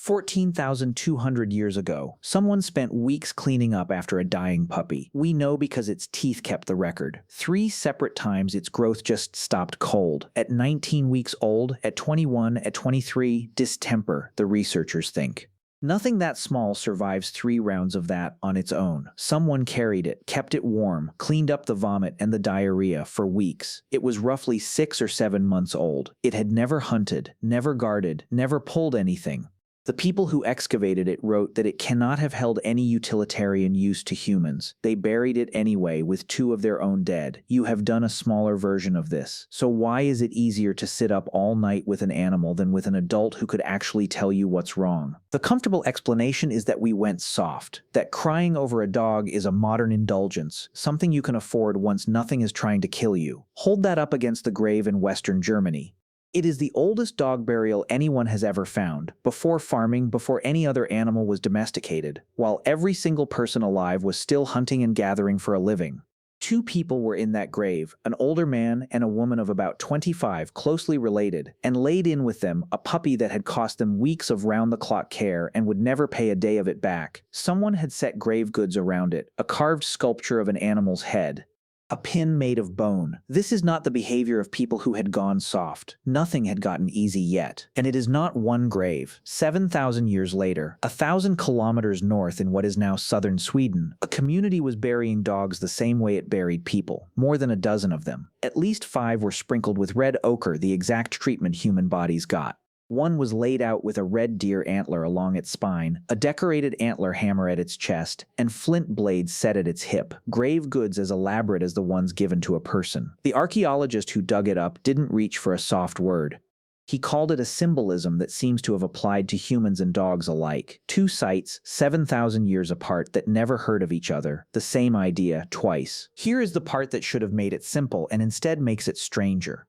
14,200 years ago, someone spent weeks cleaning up after a dying puppy. We know because its teeth kept the record. 3 separate times its growth just stopped cold. At 19 weeks old, at 21, at 23, distemper, the researchers think. Nothing that small survives 3 rounds of that on its own. Someone carried it, kept it warm, cleaned up the vomit and the diarrhea for weeks. It was roughly 6 or 7 months old. It had never hunted, never guarded, never pulled anything. The people who excavated it wrote that it cannot have held any utilitarian use to humans. They buried it anyway with 2 of their own dead. You have done a smaller version of this. So why is it easier to sit up all night with an animal than with an adult who could actually tell you what's wrong? The comfortable explanation is that we went soft. That crying over a dog is a modern indulgence, something you can afford once nothing is trying to kill you. Hold that up against the grave in Western Germany. It is the oldest dog burial anyone has ever found, before farming, before any other animal was domesticated, while every single person alive was still hunting and gathering for a living. 2 people were in that grave, an older man and a woman of about 25, closely related, and laid in with them a puppy that had cost them weeks of round-the-clock care and would never pay a day of it back. Someone had set grave goods around it, a carved sculpture of an animal's head. A pin made of bone. This is not the behavior of people who had gone soft. Nothing had gotten easy yet. And it is not one grave. 7,000 years later, 1,000 kilometers north in what is now southern Sweden, a community was burying dogs the same way it buried people. More than a dozen of them. At least 5 were sprinkled with red ochre, the exact treatment human bodies got. One was laid out with a red deer antler along its spine, a decorated antler hammer at its chest, and flint blades set at its hip, grave goods as elaborate as the ones given to a person. The archaeologist who dug it up didn't reach for a soft word. He called it a symbolism that seems to have applied to humans and dogs alike. 2 sites, 7,000 years apart, that never heard of each other. The same idea, twice. Here is the part that should have made it simple and instead makes it stranger.